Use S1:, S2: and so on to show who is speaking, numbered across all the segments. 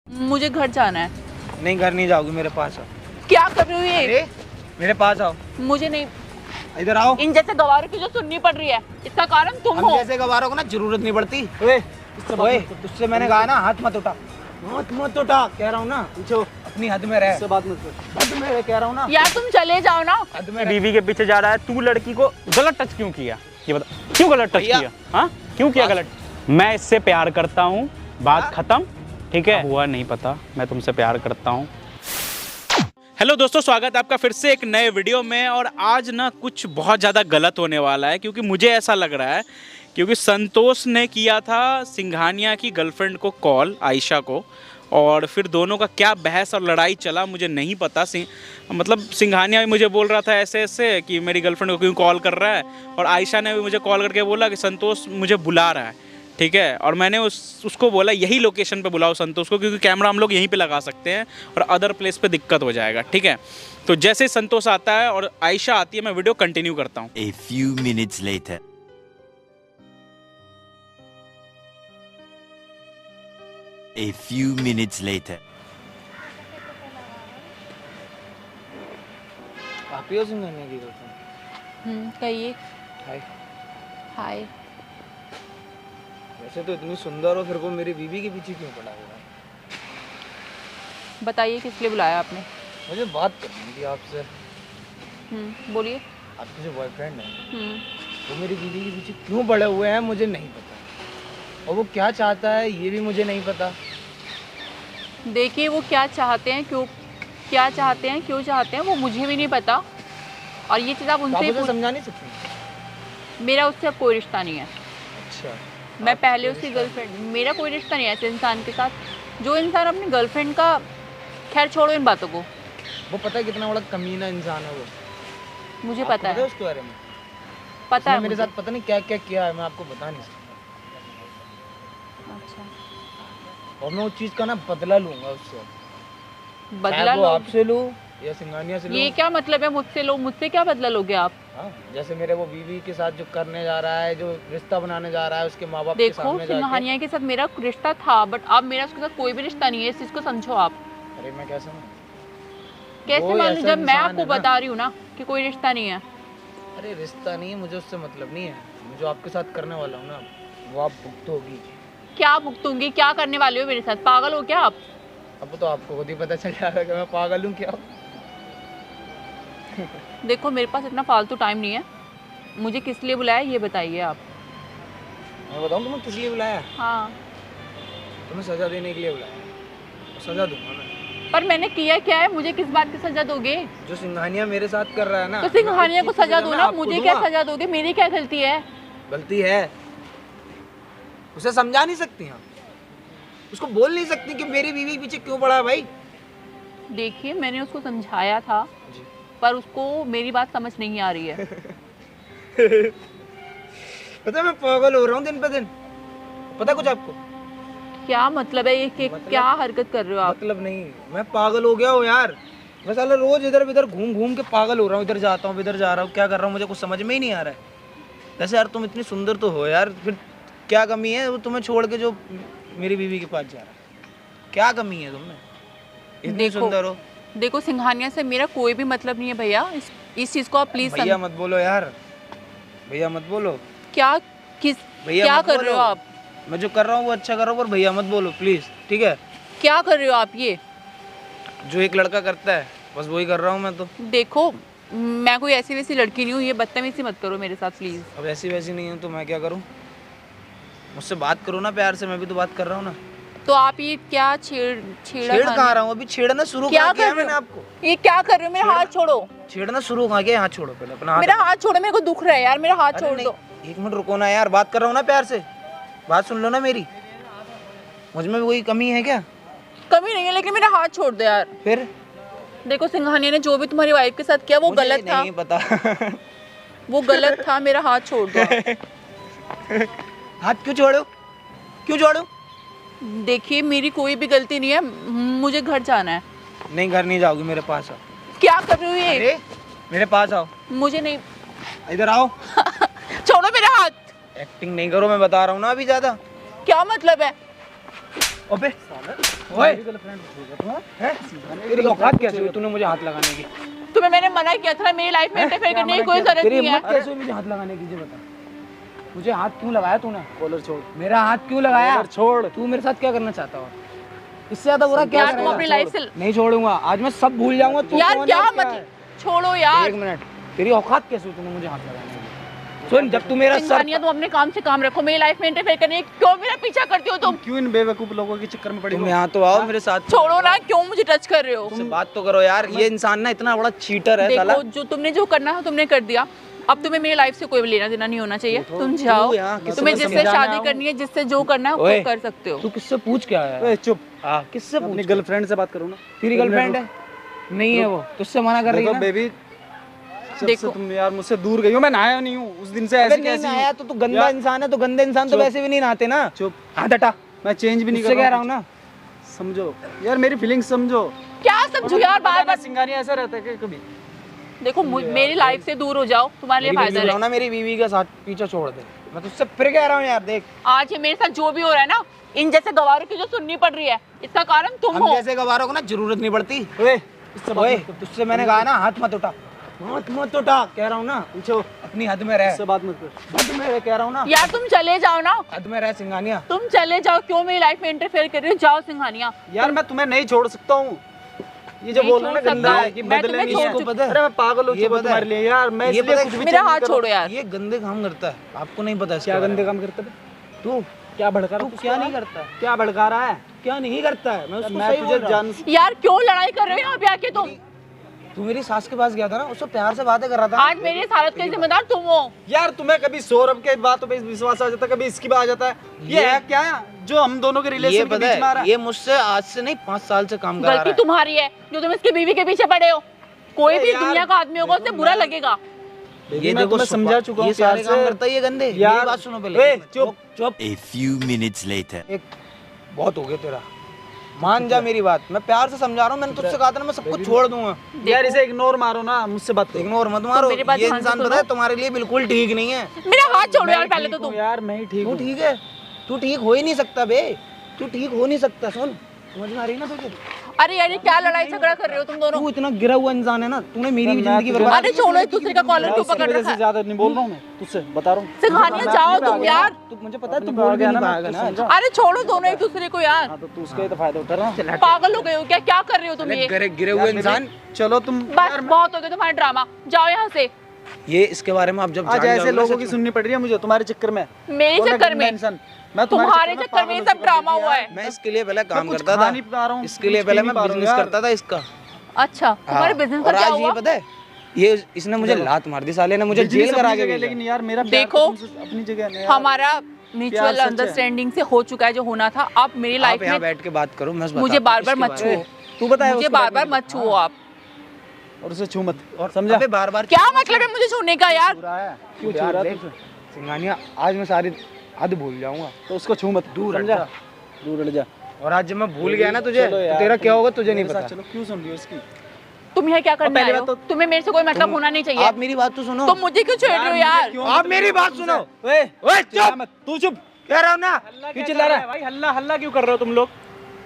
S1: मुझे घर जाना है।
S2: नहीं, घर नहीं जाओगी, मेरे पास आओ।
S1: क्या कर रही हो ये?
S2: अरे मेरे पास आओ,
S1: मुझे नहीं,
S2: इधर आओ।
S1: इन जैसे गवारों की जो सुननी पड़ रही है इसका कारण तुम
S2: हम
S1: हो।
S2: जैसे गवारों को ना जरूरत नहीं पड़ती। ओए, तुझसे मैंने कहा ना हाथ मत उठा, हाथ मत उठा, कह रहा हूँ ना। अपनी हद में रह, बात मत कर, हद में रह, कह रहा हूँ ना।
S1: यार तुम चले जाओ ना।
S2: हद में रह।
S3: बीवी के पीछे जा रहा है, तू लड़की को गलत टच क्यों किया? ये बता, क्यों गलत टच
S2: भैया।
S3: किया? हाँ, क्यों किया गलत? मैं इससे प्यार करता हूँ, बात खत्म, ठीक है? हुआ नहीं पता, मैं तुमसे प्यार करता हूँ। हेलो दोस्तों, स्वागत है आपका फिर से एक नए वीडियो में। और आज ना कुछ बहुत ज़्यादा गलत होने वाला है, क्योंकि मुझे ऐसा लग रहा है क्योंकि संतोष ने किया था सिंघानिया की गर्लफ्रेंड को कॉल, आयशा को, और फिर दोनों का क्या बहस और लड़ाई चला मुझे नहीं पता। मतलब सिंघानिया भी मुझे बोल रहा था ऐसे ऐसे कि मेरी गर्लफ्रेंड को क्यों कॉल कर रहा है, और आयशा ने भी मुझे कॉल करके बोला कि संतोष मुझे बुला रहा है, ठीक है? और मैंने उसको बोला यही लोकेशन पे बुलाओ संतोष को, क्योंकि कैमरा हम लोग यहीं पे लगा सकते हैं और अदर प्लेस पे दिक्कत हो जाएगा, ठीक है? तो जैसे ही संतोष आता है और आयशा आती है, मैं वीडियो कंटिन्यू करता हूँ।
S4: A few minutes later. A few minutes later.
S2: आप ही हो सिंघानिया की गर्लफ्रेंड?
S1: कहिए।
S2: हाय।
S1: हाय।
S2: वैसे तो इतनी सुंदर हो, फिर को मेरी बीवी के पीछे क्यों पड़ा हुआ है?
S1: बताइए किस लिए बुलाया आपने?
S2: मुझे बात करनी थी आपसे।
S1: बोलिए।
S2: आपके जो बॉयफ्रेंड है
S1: हम्म,
S2: वो मेरी बीवी के पीछे क्यों पड़े हुए हैं मुझे नहीं पता, और वो क्या चाहता है ये भी मुझे नहीं पता।
S1: देखिए वो क्या चाहते हैं, क्या चाहते हैं वो मुझे भी नहीं पता, और ये चीज़ आप
S2: तो
S1: उनसे
S2: आप
S1: ही
S2: मुझे
S1: पूछ।
S2: समझा नहीं सकती?
S1: मेरा उससे अब कोई रिश्ता नहीं है।
S2: अच्छा,
S1: मैं पहले उसकी गर्लफ्रेंड, मेरा कोई रिश्ता नहीं है ऐसे इंसान के साथ। जो इंसान अपनी गर्लफ्रेंड का, खैर छोड़ो इन बातों को,
S2: वो पता है कितना बड़ा कमीना इंसान है वो?
S1: मुझे
S2: आपको
S1: पता है,
S2: उसके बारे में?
S1: पता
S2: उसने
S1: है
S2: मेरे
S1: मुझे।
S2: साथ पता नहीं क्या क्या किया है, मैं आपको बता नहीं सकता।
S1: अच्छा,
S2: और मैं उस चीज का ना बदला लूंगा उससे।
S1: बदला
S2: चाहे वो
S1: लो?
S2: आपसे लूं या सिंघानिया से लूं।
S1: ये क्या मतलब है मुझसे लो? मुझसे क्या बदला लोगे आप?
S2: हाँ, जैसे मेरे वो बीवी के साथ जो करने जा रहा है, जो रिश्ता बनाने जा रहा है उसके माँ बाप के
S1: देखो
S2: सामने जाके।
S1: सिंघानिया के साथ मेरा रिश्ता था, बट अब मेरा उसके साथ कोई भी रिश्ता नहीं है, इस चीज़ को समझो आप।
S2: अरे मैं कैसे मानूं?
S1: कैसे
S2: वो
S1: मान लूं
S2: ऐसा
S1: जब मैं
S2: इंसान
S1: आपको
S2: है ना।
S1: बता रही हूँ ना कि कोई रिश्ता नहीं है?
S2: अरे रिश्ता नहीं है, मुझे उससे मतलब नहीं है। मैं जो आपके साथ करने वाला हूँ ना, वो आप भुगतोगी।
S1: क्या भुगतूंगी? क्या करने वाले हो मेरे साथ? पागल हो क्या आप?
S2: अब तो आपको खुद ही पता चल जाएगा कि मैं पागल हूँ क्या।
S1: देखो मेरे पास इतना फालतू टाइम नहीं है, मुझे किस लिए बुलाया ये बताइए आप।
S2: मैं बताऊँ तुम्हें किस लिए बुलाया?
S1: हाँ,
S2: तुम्हें सजा देने के लिए बुलाया। और सजा दूंगा मैं।
S1: पर मैंने किया क्या है? मुझे किस बात की सजा दोगे?
S2: जो सिंघानिया मेरे साथ कर रहा है ना,
S1: तो सिंघानिया को सजा दो
S2: मैं
S1: ना,
S2: आपको
S1: मुझे क्या
S2: दूंगा।
S1: सजा दोगे? मेरी क्या गलती है?
S2: गलती है, उसे समझा नहीं सकती आप, उसको बोल नहीं सकती कि मेरी बीवी के पीछे क्यों पड़ा है भाई।
S1: देखिए मैंने उसको समझाया था,
S2: जी।
S1: पर उसको मेरी बात समझ नहीं आ रही है।
S2: पता है मैं पागल हो रहा हूँ दिन पे दिन। पता है कुछ आपको?
S1: क्या मतलब है ये कि
S2: मतलब-
S1: क्या हरकत कर रहे हो आप?
S2: मतलब नहीं, मैं पागल हो गया हूँ यार। मैं साला रोज इधर उधर घूम घूम के पागल हो रहा हूँ। इधर जाता हूँ, इधर जा रहा हूँ, क्या कर रहा हूँ मुझे कुछ समझ में ही नहीं आ रहा है। वैसे यार तुम इतनी सुंदर तो हो यार, फिर क्या कमी है वो तुम्हें छोड़ के जो मेरी बीवी के पास जा रहा है? क्या कमी है तुमने? इतनी
S1: देखो,
S2: सुंदर हो।
S1: देखो सिंघानिया से मेरा कोई भी मतलब नहीं है भैया, इस चीज को आप प्लीज
S2: भैया मत बोलो यार, भैया मत बोलो।
S1: क्या
S2: भैया
S1: क्या
S2: मत
S1: कर रहे हो
S2: बोलो।
S1: आप?
S2: मैं जो कर रहा हूँ वो अच्छा कर रहा हूँ, पर भैया मत बोलो प्लीज, ठीक है?
S1: क्या कर रहे हो आप? ये
S2: जो एक लड़का करता है बस वही कर रहा हूँ मैं तो।
S1: देखो मैं कोई ऐसी वैसी लड़की नहीं हूँ, ये बदतमीजी मत करो मेरे साथ प्लीज।
S2: अब ऐसी वैसी नहीं हूँ तो मैं क्या करूँ? मुझसे बात करो ना प्यार से, मैं भी तो बात कर रहा हूँ ना।
S1: तो आप ये क्या छेड़
S2: कहाँ रहा हूँ? अभी छेड़ना शुरू
S1: क्या
S2: कहाँ किया
S1: कर रहे
S2: मैंने
S1: हो?
S2: आपको?
S1: ये क्या कर रहे हो? मेरा हाथ छोड़ो।
S2: छेड़ना शुरू कहाँ किया? हाथ छोड़ो पहले अपना हाथ।
S1: मेरा हाथ छोड़ो, मेरे को दुख रहा है यार, मेरा हाथ
S2: अरे
S1: छोड़
S2: नहीं,
S1: दो।
S2: एक मिनट रुको ना यार, बात कर रहा हूँ ना प्यार से, बात सुन लो ना मेरी। मुझ में भी कोई कमी है क्या?
S1: कमी नहीं है, लेकिन मेरा हाथ छोड़ दो यार।
S2: फिर
S1: देखो सिंघानिया ने जो भी तुम्हारी वाइफ के साथ किया वो
S2: मुझे
S1: गलत था,
S2: नहीं पता।
S1: वो गलत था, मेरा हाथ छोड़ दो आप।
S2: हाथ क्यों छोड़ो? क्यों छोड़ो?
S1: देखिए मेरी कोई भी गलती नहीं है, मुझे घर जाना है।
S2: नहीं, घर नहीं जाओगी, मेरे पास आओ।
S1: क्या कर रही हो ये?
S2: अरे मेरे पास आओ,
S1: मुझे नहीं।
S2: इधर आओ।
S1: छोड़ो मेरा हाथ।
S2: एक्टिंग नहीं करो, मैं बता रहा हूँ ना अभी ज्यादा।
S1: क्या मतलब है?
S2: अबे ओए तेरी औकात कैसे हुई तूने मुझे हाथ लगाने की?
S1: तुम्हें मैंने मना किया था मेरी लाइफ में इंटरफेयर करने की कोई जरूरत
S2: तेरी
S1: नहीं है।
S2: हिम्मत कैसे हुई मुझे हाथ लगाने की? बता, मुझे हाथ क्यों लगाया तूने? कॉलर छोड़। मेरा हाथ क्यों लगाया? छोड़। तू मेरे साथ क्या करना चाहता है? इससे ज्यादा बुरा क्या
S1: यार तुम अपनी लाइफ से
S2: नहीं छोड़ूंगा। आज मैं सब भूल जाऊंगा। तू
S1: यार
S2: कौन
S1: क्या
S2: है,
S1: मत छोड़ो यार।
S2: एक मिनट, तेरी औकात कैसे हुई तूने मुझे हाथ लगाने की? सुन, जब तू मेरा सर
S1: इंसानियत तुम अपने काम से काम रखो। मेरी लाइफ में इंटरफेयर करने की क्यों मेरा पीछा करती हो तुम?
S3: क्यों इन बेवकूफ लोगों के चक्कर में पड़ी
S2: तुम
S3: हो?
S2: यहाँ तो आओ मेरे साथ।
S1: छोड़ो ना, क्यों मुझे टच कर रहे हो?
S2: मुझसे बात तो करो यार। ये इंसान ना इतना बड़ा चीटर है साला।
S1: देखो, जो तुमने जो करना है तुमने कर दिया। अब तुम्हें मेरी लाइफ से कोई लेना देना नहीं होना चाहिए। तुम जाओ, तुम्हें जिससे शादी करनी है, जिससे जो करना है वो
S2: ओए,
S1: कर सकते हो।
S2: तू किससे पूछ क्या आया?
S3: ओए चुप,
S2: किससे
S3: अपनी
S2: पूछ?
S3: गर्लफ्रेंड से बात करो ना।
S2: तेरी गर्लफ्रेंड है? नहीं है वो, तुझसे मना कर रही है
S3: देखो
S2: ना?
S3: बेबी, जब
S1: देखो।
S3: से तुम यार मुझसे दूर गई हो, मैं नहाया नहीं हूँ उस दिन से।
S2: अबे
S3: ऐसे
S2: नहीं
S3: कैसे
S2: आया तो तू गंदा इंसान है। तो गंदे इंसान तो
S3: चुप।
S2: वैसे भी नहीं नहाते ना।
S3: चुप,
S2: हाथ हटा।
S3: मैं चेंज भी नहीं
S2: तुझसे
S3: कर
S2: कह रहा हूँ ना।
S3: समझो यार, मेरी फीलिंग्स समझो।
S1: क्या समझो यार, बार बार
S3: सिंगानिया ऐसा रहता है क्या कभी?
S1: देखो मेरी लाइफ से दूर हो जाओ, तुम्हारे लिए फायदा है।
S2: ना मेरी बीवी का साथ पीछा छोड़ दे। मैं तुझसे फिर कह रहा हूँ यार, देख
S1: आज ये मेरे साथ जो भी हो रहा है ना, इन जैसे गवारों की जो सुननी पड़ रही है, इसका कारण तुम
S2: हम
S1: हो।
S2: जैसे गवारों को ना जरूरत नहीं पड़ती।
S3: ओए
S2: ओए, तुझसे मैंने कहा ना हाथ मत उठा, हाथ मत उठा। कह रहा हूँ ना,
S3: पूछो,
S2: अपनी हद में रह।
S3: इससे बात मत कर।
S2: हद में रह, कह रहा हूँ ना।
S1: यार तुम चले जाओ ना,
S2: हद में रह सिंघानिया।
S1: तुम चले जाओ। क्यों मेरी लाइफ में इंटरफेयर कर रही हो? जाओ सिंघानिया।
S3: यार मैं तुम्हें नहीं छोड़ सकता हूँ। ये जो
S1: नहीं
S3: बोल रहे हो ना
S1: छोड़
S3: गंदा
S1: सकता
S3: है कि
S1: हूँ। मैं
S3: बदले
S1: तुम्हें
S3: नहीं
S1: छोड़
S3: है।
S1: चुकी-
S2: पता है?
S3: अरे मैं पागल हो
S2: ये
S3: चुका
S2: पता
S3: तुम्हारे
S2: है?
S3: लिए यार। मैं
S2: ये
S3: इसलिए
S2: पता है?
S3: कुछ भी
S1: मेरा
S3: change
S1: हाथ
S3: नहीं कर
S1: छोड़ो यार।
S2: ये गंदे काम करता है, आपको नहीं पता इसके
S3: क्या
S2: बारे
S3: गंदे
S2: में।
S3: काम करता है?
S2: तू
S3: क्या भड़का रहा
S2: तू
S3: है?
S2: क्या नहीं करता है?
S3: क्या भड़का रहा है?
S2: क्या नहीं करता है? मैं उसको
S3: मैं
S2: सही बोल
S3: तुझे
S2: रहा हूँ।
S3: जान
S1: यार क्यों लड़ाई कर रहे हो यहाँ पे आके तुम?
S2: तू मेरी सास के पास गया था ना, उससे प्यार से बातें कर रहा था।
S1: आज मेरी इस हालत के जिम्मेदार तुम हो।
S3: यार तुम्हें कभी सौरभ के बातों पे विश्वास आ जाता है, कभी इसकी बात आ जाता है। ये है क्या जो हम दोनों के
S2: ये
S3: रिलेशन के
S2: पता
S3: बीच में आ रहा
S2: है,
S3: है?
S2: ये मुझसे आज से नहीं 5 साल से काम करा रहा
S1: गलती
S2: है।
S1: तुम्हारी है जो तुम इसकी बीवी के पीछे पड़े हो। कोई
S3: अरे
S1: भी
S3: यार,
S1: दुनिया का आदमी होगा उससे बुरा लगेगा।
S2: ये
S3: मैं तुम्हें समझा चुका हूँ
S2: ये सारे
S3: प्यार
S2: काम
S3: से।
S2: करता है ये गंदे।
S3: यार,
S2: मेरी बात सुनो पहले।
S3: ओए, चुप।
S2: चुप।
S4: A few minutes later.
S2: एक बहुत हो गया तेरा, मान जा मेरी बात। मैं प्यार से समझा रहा हूँ। मैंने तुझसे कहा था ना मैं सब कुछ छोड़ दूंगा।
S3: यार इसे इग्नोर मारो ना, मुझसे बात करो।
S2: इग्नोर मत मारो।
S1: मेरी बात
S2: ये
S1: ध्यान से
S2: इंसान
S1: सुनो।
S2: पता है तुम्हारे लिए बिल्कुल ठीक नहीं है।
S1: मेरा हाथ छोड़ो यार
S3: मैं
S1: पहले
S3: ठीक
S1: तो
S3: हूँ
S1: तुम।
S3: यार, मैं ही ठीक
S2: तू
S3: हूँ।
S2: ठीक है? तू ठीक हो ही नहीं सकता बे। तू ठीक हो नहीं सकता। सुन, समझ में आ रही है ना तुझे?
S1: अरे यार ये क्या लड़ाई झगड़ा कर रहे हो तुम दोनों?
S2: तू इतना गिरा हुआ इंसान है ना, तूने मेरी भी जिंदगी बर्बाद
S1: अरे छोड़ो, एक दूसरे का कॉलर क्यों
S3: उसकी
S1: पकड़
S3: वजह
S1: रखा
S3: से
S1: है?
S3: ज्यादा नहीं बोल रहा हूँ मैं तुझसे, बता रहा हूँ।
S1: सिंघानिया जाओ तुम यार।
S2: तू मुझे पता है तू बोल भी नहीं पाएगा ना।
S1: अरे छोड़ो दोनों एक दूसरे को यार।
S3: हाँ तो तू उसका ही तो फायदा उठा रहा है।
S1: पागल हो गए हो क्या? क्या कर रहे हो तुम ये?
S2: गिरे हुए इंसान।
S3: चलो तुम
S1: बस बहुत हो गया तुम्हारा ड्रामा। जाओ यहाँ से।
S2: ये इसके बारे में आप जब
S3: आज
S2: जान
S3: ऐसे
S2: जाओगे ना
S3: लोगों
S2: सच
S3: की
S2: में।
S3: सुननी पड़ रही है मुझे तुम्हारे चक्कर में।
S1: मेरे
S3: और मैं
S1: चक्कर
S3: गंदा
S1: में?
S3: इंसान। मैं
S1: तुम्हारे चक्कर
S3: पागल
S1: में
S3: हो
S1: सब
S3: चुका
S1: ड्रामा
S3: हूँ
S1: हुआ
S3: यार।
S1: है।
S2: मैं इसके लिए पहले काम
S3: कुछ
S2: करता
S3: खा
S2: था।
S3: नहीं पा रहा हूँ,
S2: इसके लिए
S3: कुछ
S2: पहले
S3: पी
S2: मैं
S3: नहीं पा रहा हूँ
S2: बिजनेस
S3: यार।
S2: करता था इसका।
S1: अच्छा तुम्हारे बिजनेस का
S2: और
S1: क्या
S2: आज
S1: हुआ?
S2: ये पता है, ये इसने मुझे लात मार दी साले ने, मुझे जेल करा के भेजा।
S3: लेकिन यार मेरा प्यार
S1: देखो,
S3: तो तुमसे अपनी जगह है ना यार।
S1: हमारा म्यूचुअल
S3: सच है।
S1: अंडरस्टैंडिंग से हो चुका है जो होना था। आप मेरी
S2: आप
S1: लाइफ
S2: यहाँ
S1: में
S2: बैठ के बात करो, मैं
S1: मुझे बार बार मत छुओ।
S3: तू बता
S1: मुझे बार बार मत छुओ आप।
S3: और उसे छू मत।
S2: और
S3: समझा?
S2: अबे बार बार
S1: क्या मतलब है मुझे छूने का यार?
S3: क्यों छू रहा है तू?
S2: सिंघानिया, आज मैं सारी हद भूल जाऊंगा।
S3: तो उसको छू मत, दूर हट जा, दूर हट जा।
S2: और आज जब मैं भूल गया ना तुझे,
S3: चलो
S2: तो
S3: यार,
S2: तेरा क्या होगा तुझे नहीं
S3: मेरे साथ
S2: पता।
S3: चलो, क्यों सुन रही हो इसकी?
S1: तुम यहाँ क्या करने
S3: पहली
S1: आए हो?
S3: बात तो-
S1: तुम्हें मेरे से कोई मतलब होना नहीं चाहिए।
S2: आप मेरी बात तो सुनो।
S1: तुम मुझे क्यों छेड़ रहे हो यार?
S2: आप मेरी बात सुनो।
S3: ओए
S2: ओए चुप,
S3: तू चुप।
S2: कह रहा हूँ ना।
S3: क्यों चिल्ला रहा है भाई? हल्ला हल्ला क्यों कर रहे हो तुम लोग?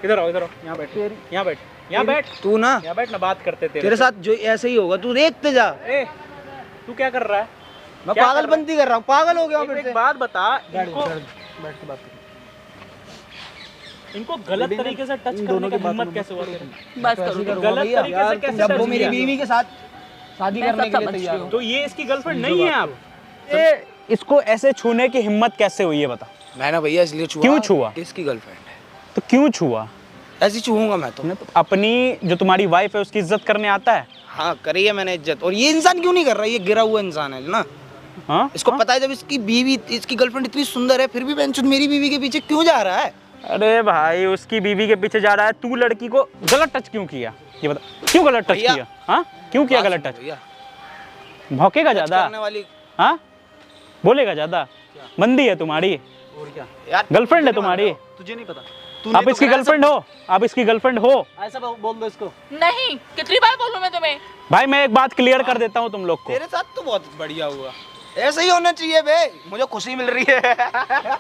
S3: इधर आओ, इधर आओ, यहाँ बैठ, यहाँ बैठ, यहाँ बैठ,
S2: तू ना,
S3: यहाँ बैठ ना, बात करते
S2: तेरे साथ जो ऐसे ही होगा, तू देखते जा।
S3: ए, तू क्या कर रहा है?
S2: मैं
S3: क्या कर
S2: पागलपंती कर रहा हूँ, पागल हो गया हूँ फिर
S3: एक
S2: से।
S3: बात बता, इनको
S2: बैठ के बात कर।
S3: इनको गलत तरीके से टच करने की हिम्मत कैसे हुआ तेरे?
S1: बस करो तुम।
S3: गलत
S2: भैया,
S3: तरीके से कैसे
S2: जब वो
S3: touch
S2: मेरी
S3: किया?
S2: बीवी के साथ शादी
S1: मैं
S2: करने
S1: सब
S2: के लिए
S1: समझ
S2: तैयार
S1: रही
S2: हूँ।
S1: हूँ।
S3: तो ये इसकी गर्लफ्रेंड नहीं है आप? इसको ऐसे छूने की हिम्मत कैसे हुई है बता?
S2: मैंने भैया इसलिए छुआ।
S3: क्यों छुआ?
S2: किसकी गर्लफ्रेंड है?
S3: तो क्यों छुआ?
S2: ऐसी छूऊंगा मैं तो।
S3: अपनी जो तुम्हारी वाइफ है उसकी इज्जत करने आता है?
S2: हाँ करी है मैंने इज्जत। और ये इंसान क्यों नहीं कर रहा? ये गिरा हुआ इंसान है ना।
S3: हाँ?
S2: इसको पता है जब इसकी बीवी, इसकी गर्लफ्रेंड इतनी सुंदर है, फिर भी बेंचुन मेरी बीवी के पीछे क्यों जा रहा है?
S3: अरे भाई, उसकी बीवी के पीछे जा रहा है, तू लड़की को गलत टच क्यों किया? ये बता, क्यों गलत टच
S2: भैया,
S3: किया? हाँ, क्यों किया गलत टच?
S2: भैया,
S3: भौंकेगा
S2: टच
S3: ज्यादा?
S2: करने वाली
S3: हाँ, बोलेगा ज्यादा? मंदी है तुम्हारी?
S2: और क्या यार,
S3: गर्लफ्रेंड है तुम्हारी?
S2: तुझे नहीं पता?
S3: आप इसकी गर्लफ्रेंड हो? आप इसकी गर्लफ्रेंड हो?
S2: ऐसा बोल दो इसको।
S1: नहीं, कितनी बार बोलूं मैं तुम्हें?
S3: भाई मैं एक बात क्लियर कर देता हूँ तुम लोग को।
S2: तेरे साथ तो बहुत बढ़िया हुआ। ऐसा ही होना चाहिए बे, मुझे खुशी मिल रही है।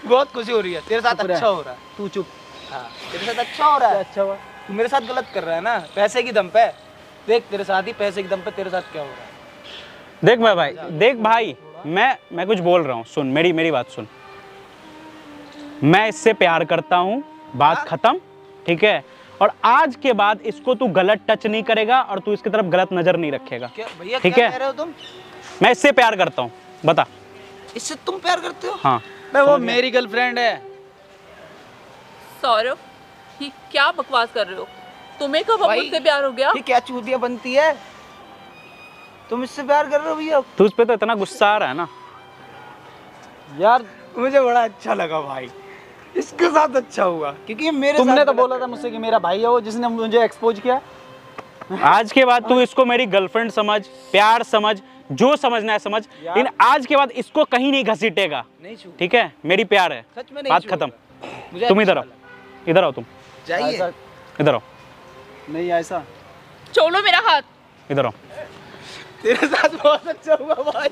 S2: बहुत खुशी हो रही है तेरे साथ, अच्छा हो रहा है।
S3: तू चुप,
S2: हाँ तेरे साथ अच्छा हो रहा है।
S5: अच्छा हुआ।
S2: तू मेरे साथ गलत कर रहा है ना, पैसे की दम पे। देख तेरे साथ ही पैसे की दम पे तेरे साथ क्या हो रहा है।
S3: देख भाई मैं कुछ बोल रहा हूँ, सुन मेरी बात सुन। मैं इससे प्यार करता हूँ, बात खत्म, ठीक है। और आज के बाद इसको तू गलत टच नहीं करेगा और तू इसकी तरफ गलत नजर नहीं रखेगा,
S2: क्या भैया
S3: ठीक
S2: क्या
S3: है?
S2: कह रहे हो तुम?
S3: मैं इससे प्यार करता हूँ, बता।
S2: इससे तुम प्यार करते हो?
S3: हाँ
S5: मैं वो मेरी गर्लफ्रेंड है।
S1: सौरभ, ये क्या बकवास कर रहे हो? तुम्हें कब
S2: भाई,
S1: मुझसे प्यार हो गया?
S2: ये क्या चूतिया बनती है? तुम इससे प्यार कर रहे हो भैया?
S3: तुझ पे तो इतना गुस्सा आ रहा है ना।
S5: यार
S2: मुझे बड़ा अच्छा लगा भाई, इसके साथ अच्छा हुआ क्योंकि ये मेरे
S5: तुमने
S2: साथ
S5: तो
S2: गलत
S5: बोला
S2: कर
S5: था मुझसे कि मेरा भाई है वो जिसने मुझे एक्सपोज किया।
S3: आज के बाद तू इसको मेरी गर्लफ्रेंड समझ, प्यार समझ, जो समझना है समझ, लेकिन आज के बाद इसको कहीं नहीं घसीटेगा,
S2: नहीं छू,
S3: ठीक है? मेरी प्यार है,
S2: सच में नहीं
S3: बात
S2: छूऊंगा।
S3: खत्म।
S2: मुझे
S3: तुम
S2: अच्छा
S3: इधर आओ, इधर आओ तुम,
S2: चाहिए।
S5: ऐसा
S3: इधर आओ,
S5: नहीं, ऐसा
S1: छोड़ो मेरा हाथ।
S3: इधर आओ।
S2: तेरे साथ बहुत अच्छा हुआ भाई।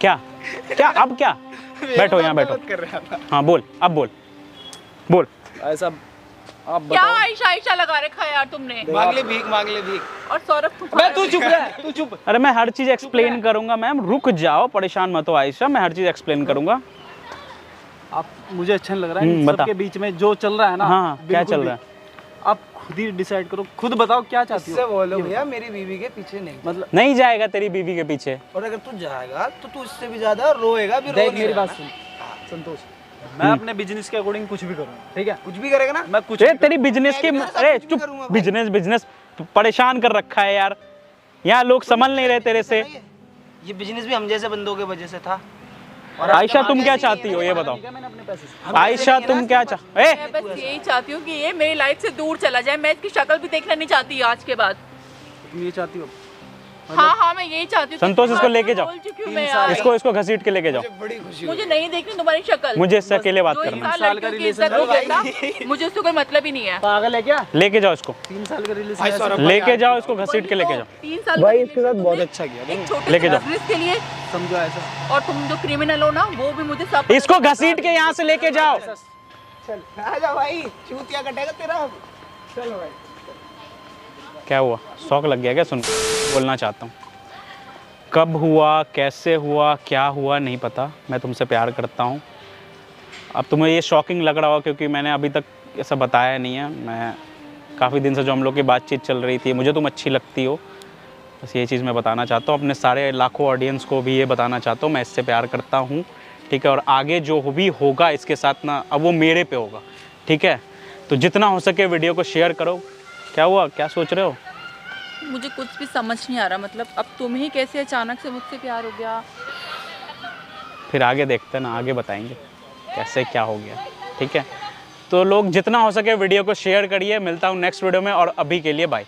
S3: क्या क्या अब क्या? बैठो यहाँ बैठो।
S2: कर रहा था।
S3: हाँ बोल, अब बोल।
S5: ऐसा आप
S1: क्या
S5: बताओ।
S1: आयशा आयशा लगा रखा है यार तुमने?
S2: मांग ले भीख, मांग ले भीख।
S1: और सौरभ
S5: मैं तू चुप रह, तू चुप।
S3: अरे मैं हर चीज एक्सप्लेन करूंगा मैम, रुक जाओ, परेशान मत हो आयशा, मैं हर चीज एक्सप्लेन करूंगा।
S5: आप मुझे अच्छा नहीं लग रहा है इन
S3: बता।
S5: सबके बीच में जो चल रहा है ना।
S3: हाँ, क्या
S5: बिल्कुल
S3: चल
S5: भी।
S3: रहा है?
S5: आप खुद ही डिसाइड करो, खुद बताओ क्या चाहती
S2: इससे
S5: हो।
S2: बोलो भैया मेरी बीवी के पीछे नहीं,
S5: मतलब
S3: नहीं जाएगा तेरी बीवी के पीछे।
S2: और अगर तू जाएगा तो तू इससे भी ज्यादा रोएगा भी।
S5: देख मेरी बात सुन संतोष, मैं अपने बिजनेस के अकॉर्डिंग कुछ भी करूँगा, ठीक है?
S2: कुछ भी करेगा ना।
S5: मैं कुछ
S3: अरे
S5: भी
S3: तेरी बिजनेस की,
S2: मैं भी तेरे साथ
S3: अरे
S2: कुछ भी
S3: चुप,
S2: करूंगा भाई।
S3: बिजनेस परेशान कर रखा है यार, यहाँ लोग समझ नहीं रहे तेरे से।
S2: ये बिजनेस भी हम जैसे बंदों की वजह से था।
S3: आयशा तुम क्या चाहती हो ये बताओ?
S5: करूंगा। मैंने अपने पैसे से
S3: आयशा तुम क्या चाह
S1: मैं बस यही चाहती हूँ कि ये मेरी लाइफ से दूर चला जाए। मैं इसकी शक्ल भी देखना नहीं चाहती आज के बाद।
S5: तुम ये चाहती हो?
S1: हाँ मैं यही चाहती हूँ।
S3: संतोष, इसको लेके जाओ।
S1: बोल चुकी हूँ मैं यार।
S3: इसको घसीट के लेके जाओ।
S2: बड़ी खुशी
S1: मुझे नहीं देखनी तुम्हारी शक्ल।
S3: मुझे इससे अकेले बात
S1: जो
S3: करना है।
S1: इंसान
S5: साल का
S1: लड़कियों की इज्जत
S5: रिलेशन
S1: नहीं करता, मुझे उससे कोई मतलब ही नहीं है।
S5: पागल है क्या?
S3: लेके जाओ इसको,
S5: 3 साल का
S2: भाई
S5: रिलेशन
S2: सौरभ
S3: लेके जाओ इसको, घसीट के लेके जाओ।
S1: 3 साल
S2: भाई
S1: का
S2: इसके साथ
S1: तुमने
S2: बहुत अच्छा किया
S1: एक छोटे
S3: लेके
S1: से
S3: जाओ।
S1: बिजनेस के लिए,
S5: समझो ऐसा।
S1: और तुम जो क्रिमिनल हो ना वो भी मुझे सब
S3: इसको घसीट के यहाँ से लेके जाओ।
S2: चल आजा भाई, चूतिया कटेगा तेरा। चलो भाई।
S3: क्या हुआ, शौक लग गया क्या? सुन, बोलना चाहता हूँ, कब हुआ, कैसे हुआ, क्या हुआ नहीं पता, मैं तुमसे प्यार करता हूँ। अब तुम्हें ये शॉकिंग लग रहा होगा क्योंकि मैंने अभी तक ऐसा बताया नहीं है। मैं काफ़ी दिन से जो हम लोग की बातचीत चल रही थी, मुझे तुम अच्छी लगती हो, बस ये चीज़ मैं बताना चाहता हूँ। अपने सारे लाखों ऑडियंस को भी ये बताना चाहता हूँ, मैं इससे प्यार करता हूँ, ठीक है? और आगे जो भी होगा इसके साथ ना, अब वो मेरे पे होगा, ठीक है? तो जितना हो सके वीडियो को शेयर करो। क्या हुआ, क्या सोच रहे हो?
S1: मुझे कुछ भी समझ नहीं आ रहा। मतलब अब तुम्हें कैसे अचानक से मुझसे प्यार हो गया?
S3: फिर आगे देखते हैं ना, आगे बताएंगे कैसे क्या हो गया, ठीक है? तो लोग जितना हो सके वीडियो को शेयर करिए। मिलता हूँ नेक्स्ट वीडियो में, और अभी के लिए बाय।